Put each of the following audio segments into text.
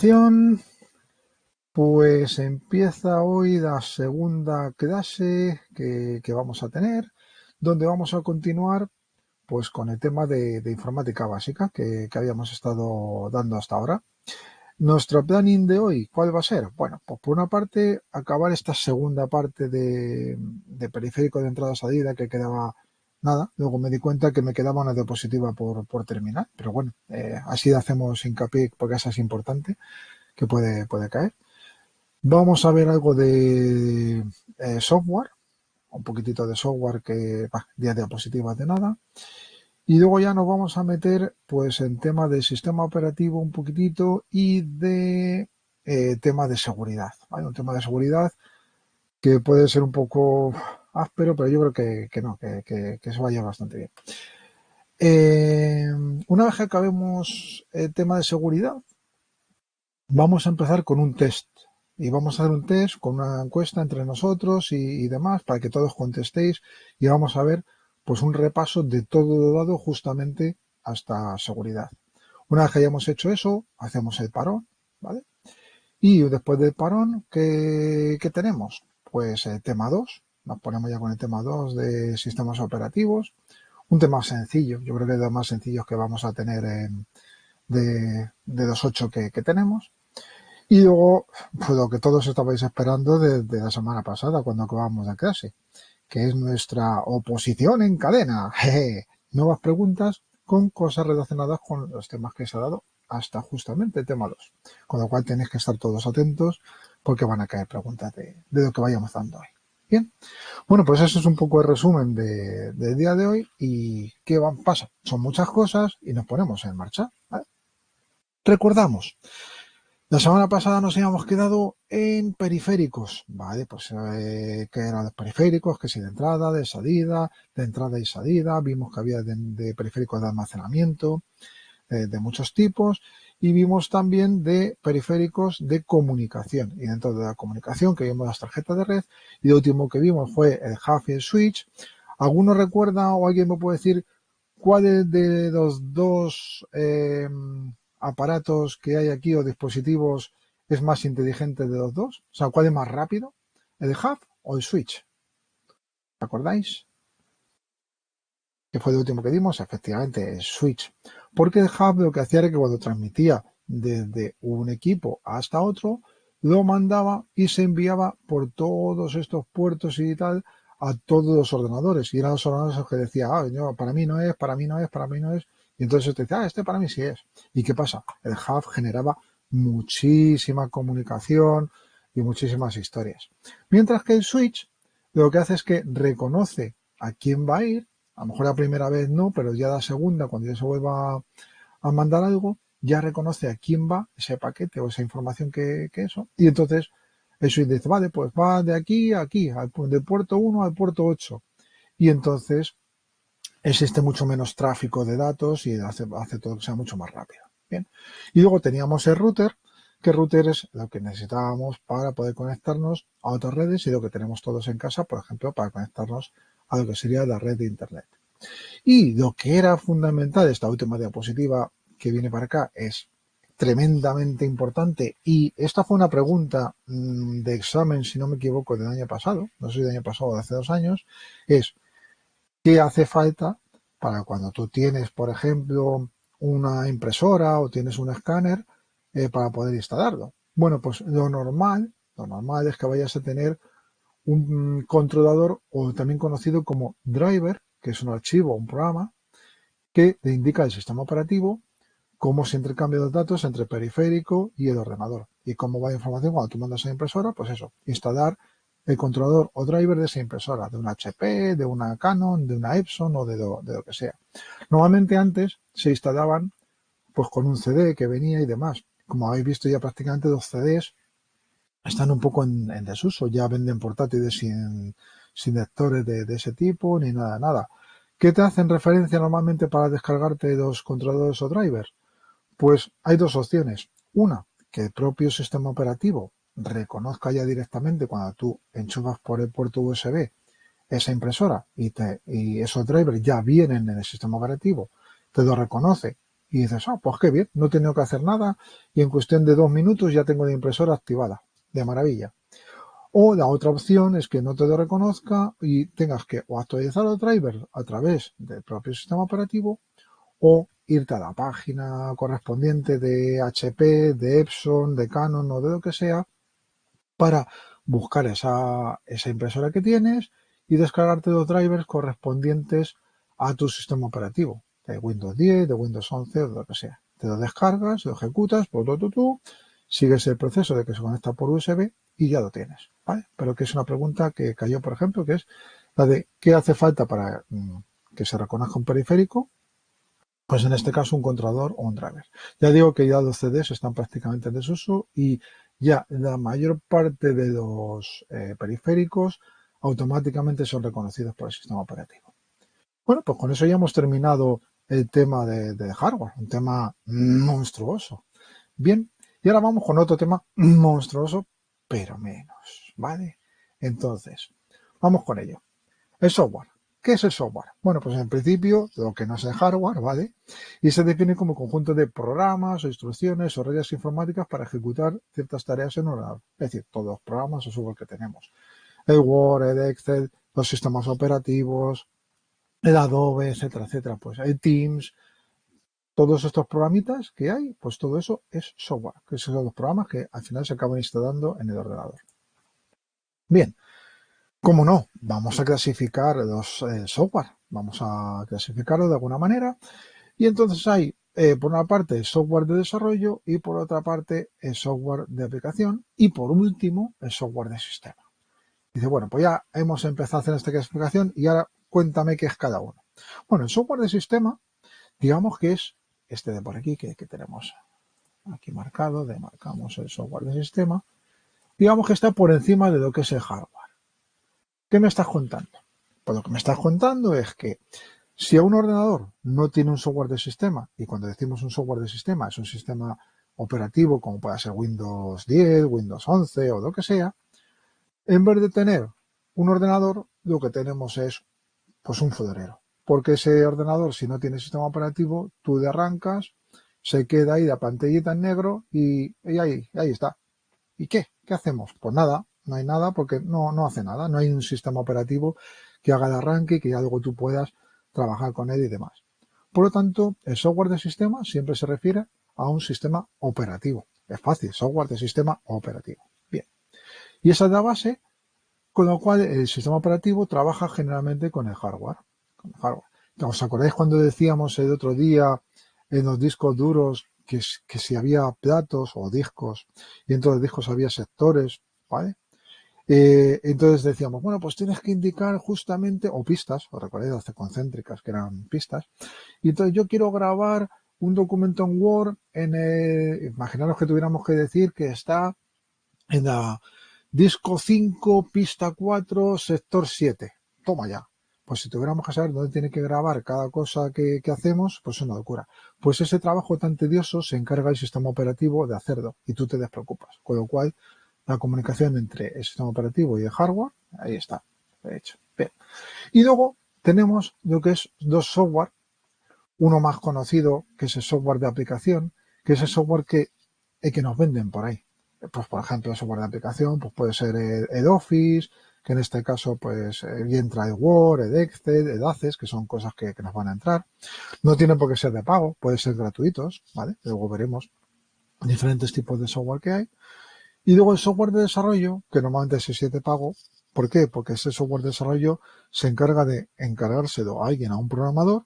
continuación, pues empieza hoy la segunda clase que vamos a tener, donde vamos a continuar pues con el tema de informática básica que habíamos estado dando hasta ahora. Nuestro planning de hoy, ¿cuál va a ser? Bueno, pues por una parte, acabar esta segunda parte de periférico de entrada-salida que quedaba nada. Luego me di cuenta que me quedaba una diapositiva por terminar, pero bueno, así hacemos hincapié porque esa es importante, que puede caer. Vamos a ver algo de software, un poquitito de software que, día diapositivas de nada. Y luego ya nos vamos a meter pues en tema de sistema operativo un poquitito y de tema de seguridad. ¿Vale? Un tema de seguridad que puede ser un poco áspero, pero yo creo que no, que se vaya bastante bien. Una vez que acabemos el tema de seguridad, vamos a empezar con un test. Y vamos a hacer un test con una encuesta entre nosotros y demás para que todos contestéis y vamos a ver pues un repaso de todo lo dado justamente hasta seguridad. Una vez que hayamos hecho eso, hacemos el parón, ¿vale? Y después del parón, ¿qué tenemos? Pues el tema 2. Nos ponemos ya con el tema 2 de sistemas operativos. Un tema sencillo, yo creo que es de los más sencillos que vamos a tener de los 8 que tenemos. Y luego, pues lo que todos estabais esperando desde la semana pasada, cuando acabamos la clase, que es nuestra oposición en cadena. Jeje. Nuevas preguntas con cosas relacionadas con los temas que se ha dado hasta justamente el tema 2. Con lo cual tenéis que estar todos atentos porque van a caer preguntas de lo que vayamos dando hoy. Bien. Bueno, pues eso es un poco el resumen del día de hoy. ¿Y qué pasa? Son muchas cosas y nos ponemos en marcha. ¿Vale? Recordamos. La semana pasada nos habíamos quedado en periféricos, ¿vale? Pues que eran los periféricos, que si de entrada y salida, vimos que había de periféricos de almacenamiento, de muchos tipos, y vimos también de periféricos de comunicación. Y dentro de la comunicación que vimos las tarjetas de red, y lo último que vimos fue el hub y el switch. ¿Alguno recuerda o alguien me puede decir cuál de los dos aparatos que hay aquí o dispositivos es más inteligente de los dos? O sea, ¿cuál es más rápido? ¿El hub o el switch? ¿Recordáis? Que fue el último que dimos, efectivamente, el switch. Porque el hub lo que hacía era que cuando transmitía desde un equipo hasta otro, lo mandaba y se enviaba por todos estos puertos y tal a todos los ordenadores. Y eran los ordenadores los que decía, no, para mí no es, para mí no es, para mí no es. Y entonces te decía, este para mí sí es. ¿Y qué pasa? El hub generaba muchísima comunicación y muchísimas historias. Mientras que el switch lo que hace es que reconoce a quién va a ir. A lo mejor la primera vez no, pero ya la segunda, cuando ya se vuelva a mandar algo, ya reconoce a quién va ese paquete o esa información que eso. Y entonces el switch dice, vale, pues va de aquí a aquí, del puerto 1 al puerto 8. Y entonces existe mucho menos tráfico de datos y hace todo que sea mucho más rápido. Bien. Y luego teníamos el router, que el router es lo que necesitábamos para poder conectarnos a otras redes y lo que tenemos todos en casa, por ejemplo, para conectarnos a lo que sería la red de Internet. Y lo que era fundamental, esta última diapositiva que viene para acá, es tremendamente importante. Y esta fue una pregunta de examen, si no me equivoco, del año pasado, no sé si del año pasado o de hace 2 años, es ¿qué hace falta para cuando tú tienes, por ejemplo, una impresora o tienes un escáner para poder instalarlo? Bueno, pues lo normal es que vayas a tener un controlador o también conocido como driver, que es un archivo, un programa, que te indica el sistema operativo, cómo se intercambian los datos entre el periférico y el ordenador. Y cómo va la información cuando tú mandas a la impresora, pues eso, instalar el controlador o driver de esa impresora, de una HP, de una Canon, de una Epson o de lo que sea. Normalmente antes se instalaban pues con un CD que venía y demás. Como habéis visto ya prácticamente los CDs están un poco en desuso, ya venden portátiles sin lectores de ese tipo ni nada. ¿Qué te hacen referencia normalmente para descargarte los controladores o drivers? Pues hay dos opciones. Una, que el propio sistema operativo reconozca ya directamente cuando tú enchufas por el puerto USB esa impresora y esos drivers ya vienen en el sistema operativo, te lo reconoce y dices, pues qué bien, no he tenido que hacer nada y en cuestión de 2 minutos ya tengo la impresora activada. De maravilla. O la otra opción es que no te lo reconozca y tengas que o actualizar los drivers a través del propio sistema operativo o irte a la página correspondiente de HP, de Epson, de Canon o de lo que sea para buscar esa impresora que tienes y descargarte los drivers correspondientes a tu sistema operativo, de Windows 10, de Windows 11 o de lo que sea. Te lo descargas, lo ejecutas, sigues el proceso de que se conecta por USB y ya lo tienes, ¿vale? Pero que es una pregunta que cayó, por ejemplo, que es la de ¿qué hace falta para que se reconozca un periférico? Pues en este caso un controlador o un driver. Ya digo que ya los CDs están prácticamente en desuso y ya la mayor parte de los periféricos automáticamente son reconocidos por el sistema operativo. Bueno, pues con eso ya hemos terminado el tema de hardware, un tema monstruoso. Bien, y ahora vamos con otro tema monstruoso, pero menos, ¿vale? Entonces, vamos con ello. El software. ¿Qué es el software? Bueno, pues en principio lo que no es el hardware, ¿vale? Y se define como conjunto de programas o instrucciones o reglas informáticas para ejecutar ciertas tareas en un ordenador. Es decir, todos los programas o software que tenemos. El Word, el Excel, los sistemas operativos, el Adobe, etcétera, etcétera. Pues el Teams, todos estos programitas que hay, pues todo eso es software, que son los programas que al final se acaban instalando en el ordenador. Bien, ¿cómo no? Vamos a clasificar los software, vamos a clasificarlo de alguna manera y entonces hay por una parte el software de desarrollo y por otra parte el software de aplicación y por último el software de sistema. Dice, bueno, pues ya hemos empezado a hacer esta clasificación y ahora cuéntame qué es cada uno. Bueno, el software de sistema, digamos que es este de por aquí que tenemos aquí marcado, marcamos el software de sistema, digamos que está por encima de lo que es el hardware. ¿Qué me estás contando? Pues lo que me estás contando es que si a un ordenador no tiene un software de sistema, y cuando decimos un software de sistema es un sistema operativo como puede ser Windows 10, Windows 11 o lo que sea, en vez de tener un ordenador, lo que tenemos es pues un florero. Porque ese ordenador, si no tiene sistema operativo, tú le arrancas, se queda ahí la pantallita en negro y ahí está. ¿Y qué? ¿Qué hacemos? Pues nada, no hay nada porque no hace nada. No hay un sistema operativo que haga el arranque y que ya luego tú puedas trabajar con él y demás. Por lo tanto, el software de sistema siempre se refiere a un sistema operativo. Es fácil, software de sistema operativo. Bien. Y esa es la base, con lo cual el sistema operativo trabaja generalmente con el hardware. ¿Os acordáis cuando decíamos el otro día en los discos duros que si había platos o discos y entre los discos había sectores, ¿vale? Entonces decíamos, bueno, pues tienes que indicar justamente, o pistas, os recordáis las concéntricas que eran pistas, y entonces yo quiero grabar un documento en Word imaginaros que tuviéramos que decir que está en la disco 5, pista 4, sector 7. Toma ya. Pues si tuviéramos que saber dónde tiene que grabar cada cosa que hacemos, pues es una locura. Pues ese trabajo tan tedioso se encarga el sistema operativo de hacerlo y tú te despreocupas. Con lo cual, la comunicación entre el sistema operativo y el hardware, ahí está, de hecho. Bien. Y luego tenemos lo que es dos software, uno más conocido, que es el software de aplicación, que es el software que nos venden por ahí. Pues, por ejemplo, el software de aplicación pues puede ser el Office, que en este caso pues entra el Word, el Excel, el Access, que son cosas que nos van a entrar. No tienen por qué ser de pago, pueden ser gratuitos, ¿vale? Luego veremos diferentes tipos de software que hay. Y luego el software de desarrollo, que normalmente es de pago. ¿Por qué? Porque ese software de desarrollo se encarga de encargárselo a alguien, a un programador,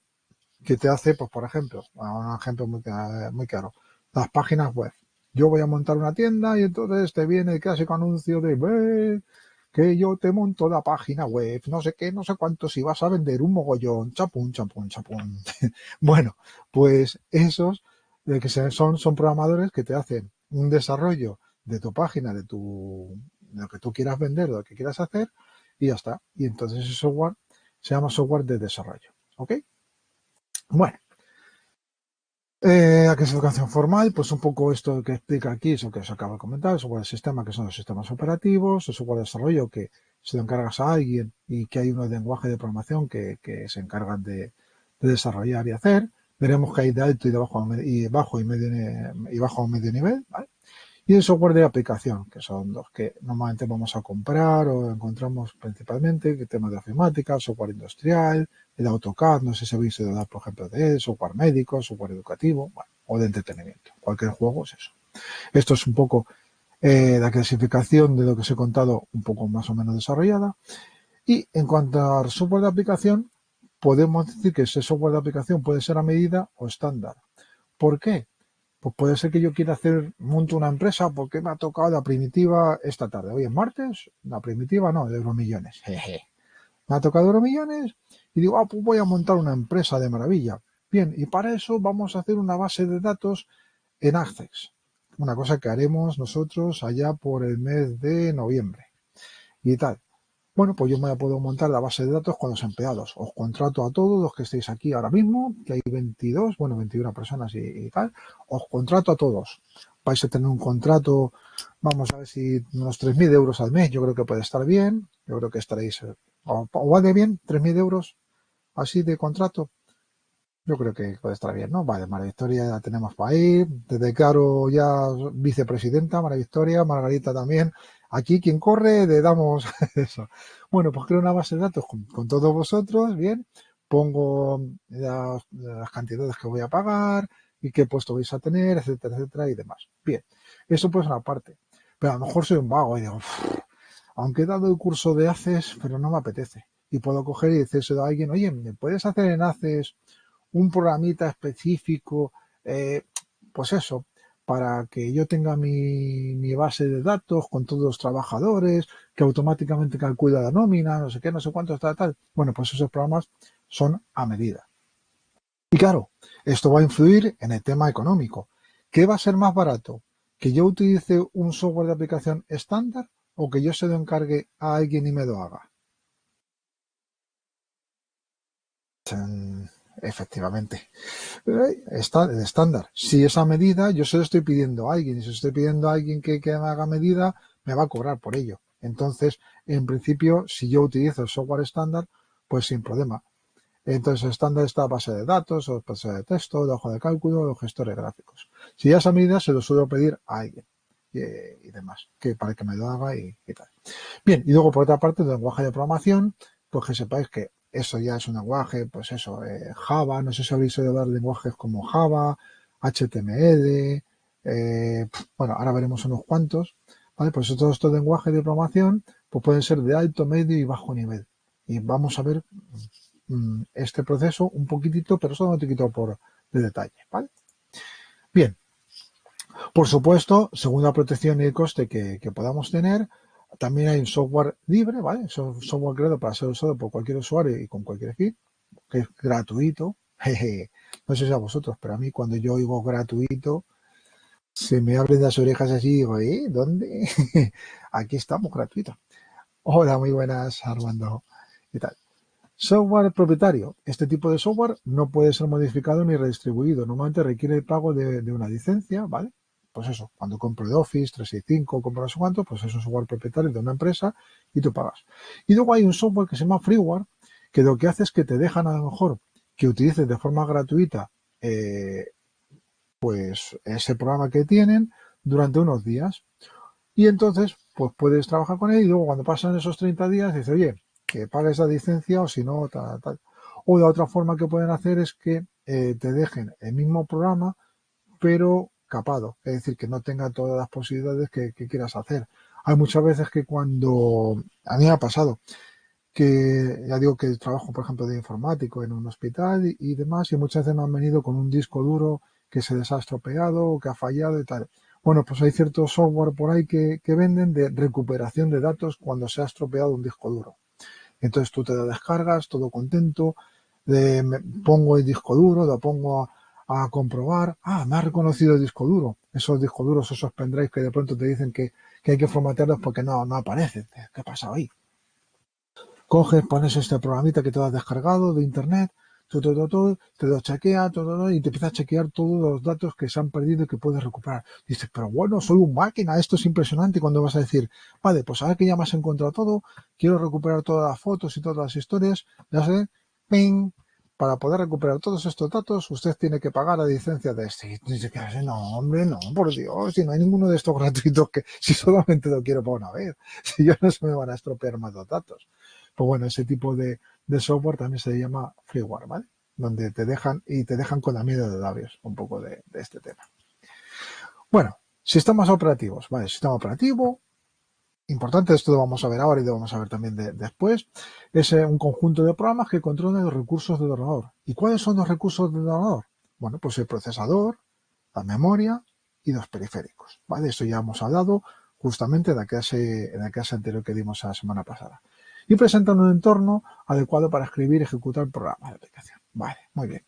que te hace, pues por ejemplo, un ejemplo muy claro, las páginas web. Yo voy a montar una tienda y entonces te viene el clásico anuncio de ve que yo te monto la página web, no sé qué, no sé cuánto, si vas a vender un mogollón, chapún, chapún, chapún. Bueno, pues esos de que son programadores que te hacen un desarrollo de tu página, de lo que tú quieras vender, de lo que quieras hacer, y ya está. Y entonces ese software se llama software de desarrollo. ¿Ok? Bueno, la clasificación formal, pues un poco esto que explica aquí, eso que os acabo de comentar, el software de sistema, que son los sistemas operativos, el software de desarrollo, que se lo encargas a alguien y que hay unos lenguajes de programación que se encargan de desarrollar y hacer, veremos que hay de alto y de bajo y bajo y medio y bajo medio nivel, ¿vale? Y el software de aplicación, que son los que normalmente vamos a comprar o encontramos principalmente, que temas de ofimática, software industrial, el AutoCAD, no sé si habéis oído hablar, por ejemplo, de él, software médico, software educativo, bueno, o de entretenimiento. Cualquier juego es eso. Esto es un poco la clasificación de lo que os he contado, un poco más o menos desarrollada. Y en cuanto al software de aplicación, podemos decir que ese software de aplicación puede ser a medida o estándar. ¿Por qué? Pues puede ser que yo quiera monto una empresa porque me ha tocado la primitiva esta tarde. Hoy es martes, la primitiva no, de Euromillones. Jeje. Me ha tocado Euromillones y digo, pues voy a montar una empresa de maravilla. Bien, y para eso vamos a hacer una base de datos en Access. Una cosa que haremos nosotros allá por el mes de noviembre y tal. Bueno, pues yo me puedo montar la base de datos con los empleados. Os contrato a todos los que estéis aquí ahora mismo, que hay 22, bueno, 21 personas y tal. Os contrato a todos. Vais a tener un contrato, vamos a ver si unos 3.000 euros al mes, yo creo que puede estar bien. Yo creo que estaréis, o vale bien, 3.000 euros así de contrato. Yo creo que puede estar bien, ¿no? Vale, María Victoria la tenemos para ir. Te declaro ya vicepresidenta, María Victoria, Margarita también. Aquí quien corre le damos eso. Bueno, pues creo una base de datos con todos vosotros, bien. Pongo las cantidades que voy a pagar y qué puesto vais a tener, etcétera, etcétera y demás. Bien, eso pues una parte. Pero a lo mejor soy un vago y digo, aunque he dado el curso de Access, pero no me apetece. Y puedo coger y decírselo a alguien, oye, ¿me puedes hacer en Access un programita específico, pues eso, para que yo tenga mi base de datos con todos los trabajadores, que automáticamente calcula la nómina, no sé qué, no sé cuánto, tal. Bueno, pues esos programas son a medida. Y claro, esto va a influir en el tema económico. ¿Qué va a ser más barato? ¿Que yo utilice un software de aplicación estándar o que yo se lo encargue a alguien y me lo haga? Efectivamente. Está el estándar. Si esa medida yo se lo estoy pidiendo a alguien y si estoy pidiendo a alguien que me haga medida, me va a cobrar por ello. Entonces, en principio, si yo utilizo el software estándar, pues sin problema. Entonces, el estándar está a base de datos, o base de texto, de hoja de cálculo, los gestores gráficos. Si ya esa medida se lo suelo pedir a alguien y demás, que para que me lo haga y tal. Bien, y luego por otra parte, el lenguaje de programación, pues que sepáis que eso ya es un lenguaje, pues eso, Java, no sé si habéis oído hablar de lenguajes como Java, HTML, bueno, ahora veremos unos cuantos, ¿vale? Pues todos estos lenguajes de programación, pues pueden ser de alto, medio y bajo nivel. Y vamos a ver este proceso un poquitito, pero solo un poquitito de detalle, ¿vale? Bien, por supuesto, según la protección y el coste que podamos tener, también hay un software libre, ¿vale? Es un software creado para ser usado por cualquier usuario y con cualquier equipo, que es gratuito. Jeje. No sé si a vosotros, pero a mí cuando yo oigo gratuito, se me abren las orejas así y digo, ¿dónde? Aquí estamos, gratuito. Hola, muy buenas, Armando. ¿Qué tal? Software propietario. Este tipo de software no puede ser modificado ni redistribuido. Normalmente requiere el pago de una licencia, ¿vale? Pues eso, cuando compro de Office 365, compro no sé cuánto, pues es un software propietario de una empresa y tú pagas. Y luego hay un software que se llama freeware, que lo que hace es que te dejan a lo mejor que utilices de forma gratuita pues ese programa que tienen durante unos días. Y entonces, pues puedes trabajar con él y luego cuando pasan esos 30 días, dices, oye, que pagues la licencia o si no, tal. O la otra forma que pueden hacer es que te dejen el mismo programa, pero capado, es decir, que no tenga todas las posibilidades que quieras hacer. Hay muchas veces que cuando, a mí me ha pasado, que ya digo que trabajo, por ejemplo, de informático en un hospital y demás, y muchas veces me han venido con un disco duro que se les ha estropeado o que ha fallado y tal. Bueno, pues hay cierto software por ahí que venden de recuperación de datos cuando se ha estropeado un disco duro. Entonces tú te lo descargas, todo contento, pongo el disco duro, lo pongo a comprobar. Me ha reconocido el disco duro. Esos discos duros, esos pendrives que de pronto te dicen que hay que formatearlos porque no aparecen. ¿Qué pasa ahí? Coges, pones este programita que te has descargado de internet, todo, te lo chequea, todo, y te empieza a chequear todos los datos que se han perdido y que puedes recuperar. Dices, pero bueno, soy un máquina, esto es impresionante. Y cuando vas a decir, vale, pues ahora que ya me has encontrado todo, quiero recuperar todas las fotos y todas las historias, ya sé, ping, para poder recuperar todos estos datos, usted tiene que pagar la licencia de este. Y dice que, no, hombre, no, por Dios, si no hay ninguno de estos gratuitos que, si solamente lo quiero para una vez, si yo no se me van a estropear más los datos. Pues bueno, ese tipo de software también se llama freeware, ¿vale? Donde te dejan con la miel de labios un poco de este tema. Bueno, sistemas operativos, ¿vale? Sistema operativo, importante, esto lo vamos a ver ahora y lo vamos a ver también después, es un conjunto de programas que controlan los recursos del ordenador. ¿Y cuáles son los recursos del ordenador? Bueno, pues el procesador, la memoria y los periféricos, ¿vale? Esto ya hemos hablado justamente en la clase anterior que dimos la semana pasada. Y presentan un entorno adecuado para escribir y ejecutar programas de aplicación. Vale, muy bien.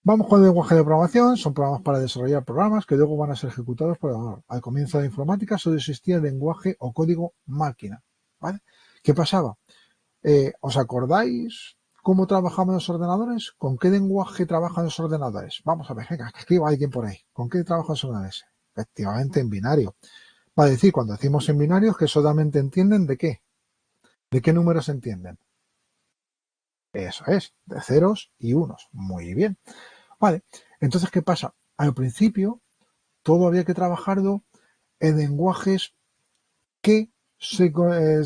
Vamos con el lenguaje de programación. Son programas para desarrollar programas que luego van a ser ejecutados por el ordenador. Al comienzo de la informática solo existía el lenguaje o código máquina, ¿vale? ¿Qué pasaba? ¿Os acordáis cómo trabajaban los ordenadores? ¿Con qué lenguaje trabajan los ordenadores? Vamos a ver, venga, que escriba alguien por ahí. ¿Con qué trabajan los ordenadores? Efectivamente, en binario. Va a decir, cuando decimos en binarios, que solamente entienden ¿de qué? ¿De qué números entienden? Eso es, de ceros y unos. Muy bien. Vale, entonces, ¿qué pasa? Al principio, todo había que trabajarlo en lenguajes que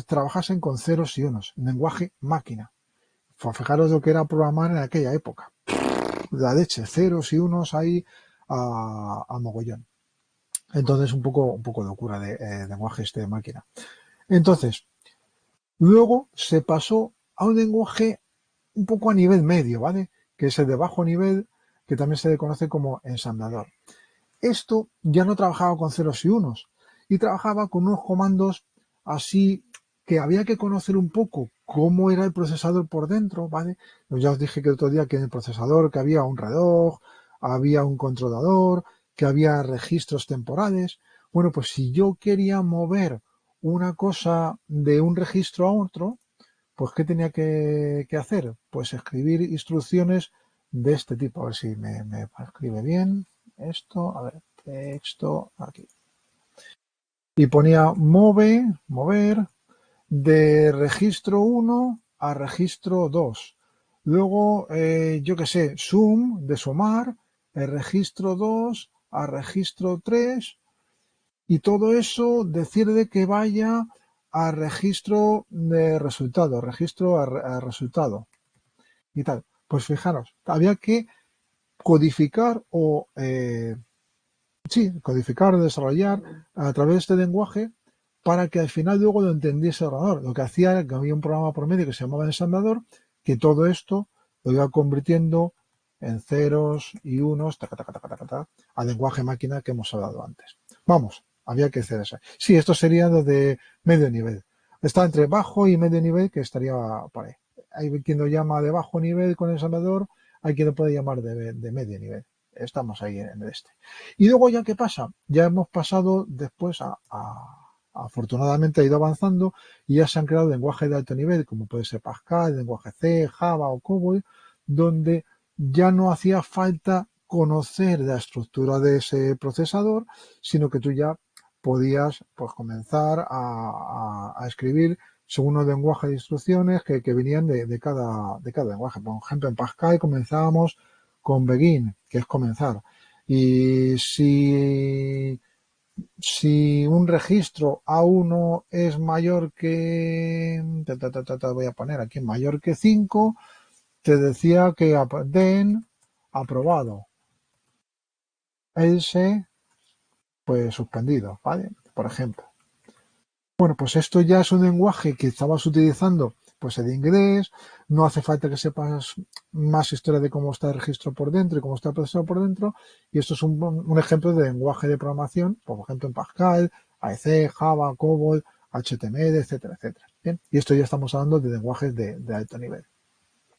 trabajasen con ceros y unos, lenguaje máquina. Fijaros lo que era programar en aquella época. La leche, ceros y unos ahí a mogollón. Entonces, un poco locura de lenguaje de máquina. Entonces, luego se pasó a un lenguaje un poco a nivel medio, ¿vale? Que es el de bajo nivel, que también se le conoce como ensamblador. Esto ya no trabajaba con ceros y unos y trabajaba con unos comandos así que había que conocer un poco cómo era el procesador por dentro, ¿vale? Ya os dije que el otro día que en el procesador que había un reloj, había un controlador, que había registros temporales. Bueno, pues si yo quería mover una cosa de un registro a otro, pues ¿qué tenía que hacer? Pues escribir instrucciones de este tipo. A ver si me escribe bien esto. A ver, texto aquí. Y ponía mover de registro 1 a registro 2. Luego, yo qué sé, sum, de sumar, el registro 2 a registro 3. Y todo eso decirle que vaya a registro de resultado, registro a resultado y tal. Pues fijaros, había que codificar codificar, desarrollar a través de este lenguaje para que al final luego lo entendiese el ordenador. Lo que hacía era que había un programa por medio que se llamaba ensamblador, que todo esto lo iba convirtiendo en ceros y unos, al lenguaje máquina que hemos hablado antes. Vamos, había que hacer eso. Sí, esto sería lo de medio nivel. Está entre bajo y medio nivel, que estaría por ahí. Hay quien lo llama de bajo nivel con ensamblador, hay quien lo puede llamar de medio nivel. Estamos ahí en el este. Y luego ya, ¿qué pasa? Ya hemos pasado después afortunadamente ha ido avanzando y ya se han creado lenguajes de alto nivel, como puede ser Pascal, lenguaje C, Java o COBOL, donde ya no hacía falta conocer la estructura de ese procesador, sino que tú ya podías pues comenzar a escribir según los lenguajes de instrucciones que venían de cada lenguaje. Por ejemplo, en Pascal comenzábamos con begin, que es comenzar. Y si un registro A1 es mayor que, voy a poner aquí, mayor que 5, te decía que then, aprobado. Else, pues suspendido, ¿vale? Por ejemplo. Bueno, pues esto ya es un lenguaje que estabas utilizando pues el inglés, no hace falta que sepas más historia de cómo está el registro por dentro y cómo está el procesador por dentro, y esto es un ejemplo de lenguaje de programación, por ejemplo en Pascal, AEC, Java, COBOL, HTML, etcétera, etcétera. Bien, y esto ya estamos hablando de lenguajes de alto nivel.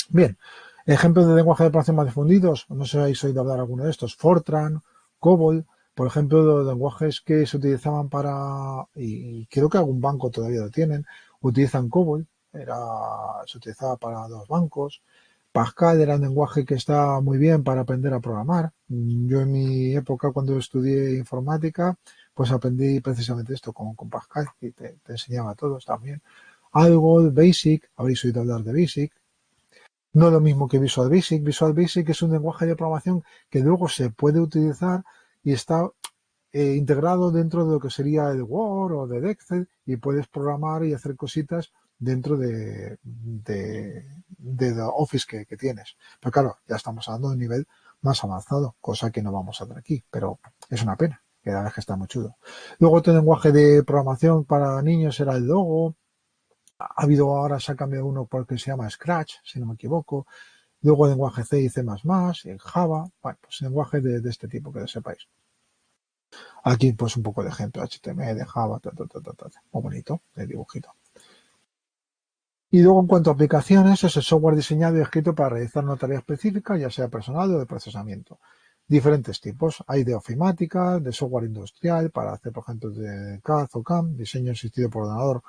Bien, ejemplos de lenguaje de programación más difundidos, no sé si habéis oído hablar alguno de estos, Fortran, COBOL, por ejemplo, los lenguajes que se utilizaban para, y creo que algún banco todavía lo tienen, utilizan COBOL, se utilizaba para los bancos. Pascal era un lenguaje que está muy bien para aprender a programar. Yo en mi época, cuando estudié informática, pues aprendí precisamente esto con Pascal, y te enseñaba a todos también. Algo, Basic, habréis oído hablar de Basic. No es lo mismo que Visual Basic. Visual Basic es un lenguaje de programación que luego se puede utilizar y está integrado dentro de lo que sería el Word o de Excel, y puedes programar y hacer cositas dentro de Office que tienes. Pero claro, ya estamos hablando de un nivel más avanzado, cosa que no vamos a hacer aquí, pero es una pena, que la verdad es que está muy chulo. Luego otro lenguaje de programación para niños era el Logo. Ha habido ahora, se ha cambiado uno porque se llama Scratch, si no me equivoco. Luego el lenguaje C y C++, en Java, bueno, pues lenguajes de este tipo, que lo sepáis. Aquí pues un poco de ejemplo, HTML, Java, muy bonito, el dibujito. Y luego en cuanto a aplicaciones, es el software diseñado y escrito para realizar una tarea específica, ya sea personal o de procesamiento. Diferentes tipos. Hay de ofimática, de software industrial para hacer, por ejemplo, de CAD o CAM, diseño asistido por ordenador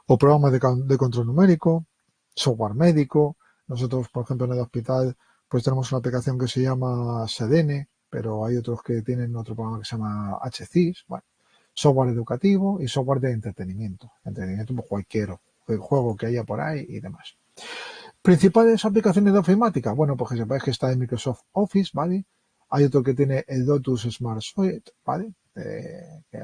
o programas de control numérico, software médico. Nosotros, por ejemplo, en el hospital, pues tenemos una aplicación que se llama SEDENE, pero hay otros que tienen otro programa que se llama HCIS. Bueno, software educativo y software de entretenimiento. Entretenimiento, pues cualquier juego que haya por ahí y demás. Principales aplicaciones de ofimática. Bueno, pues que sepáis que está en Microsoft Office, ¿vale? Hay otro que tiene el Lotus Smart Suite, ¿vale? Que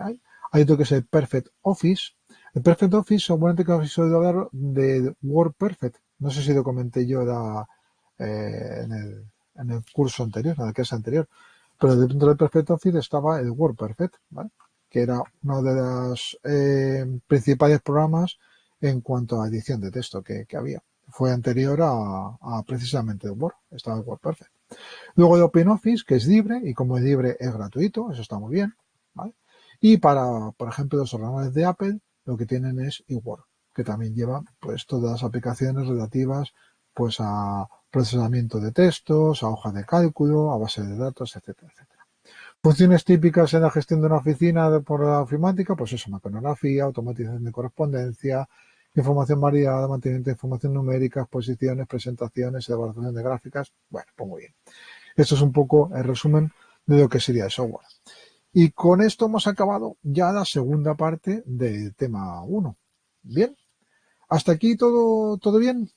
hay otro que es el Perfect Office. El Perfect Office, seguramente que habéis oído hablar de WordPerfect. No sé si lo comenté yo en el curso anterior, en la clase anterior. Pero dentro del Perfect Office estaba el WordPerfect, ¿vale? Que era uno de los principales programas en cuanto a edición de texto que había. Fue anterior a precisamente el Word, estaba el WordPerfect. Luego de OpenOffice, que es libre, y como es libre es gratuito, eso está muy bien, ¿vale? Y para, por ejemplo, los ordenadores de Apple, lo que tienen es eWork, que también lleva pues todas las aplicaciones relativas pues a procesamiento de textos, a hojas de cálculo, a bases de datos, etcétera, etcétera. Funciones típicas en la gestión de una oficina por la ofimática, pues eso, mecanografía, automatización de correspondencia, información variada, mantenimiento de información numérica, exposiciones, presentaciones, elaboración de gráficas. Bueno, pues muy bien. Esto es un poco el resumen de lo que sería el software. Y con esto hemos acabado ya la segunda parte del tema 1. Bien, hasta aquí todo bien.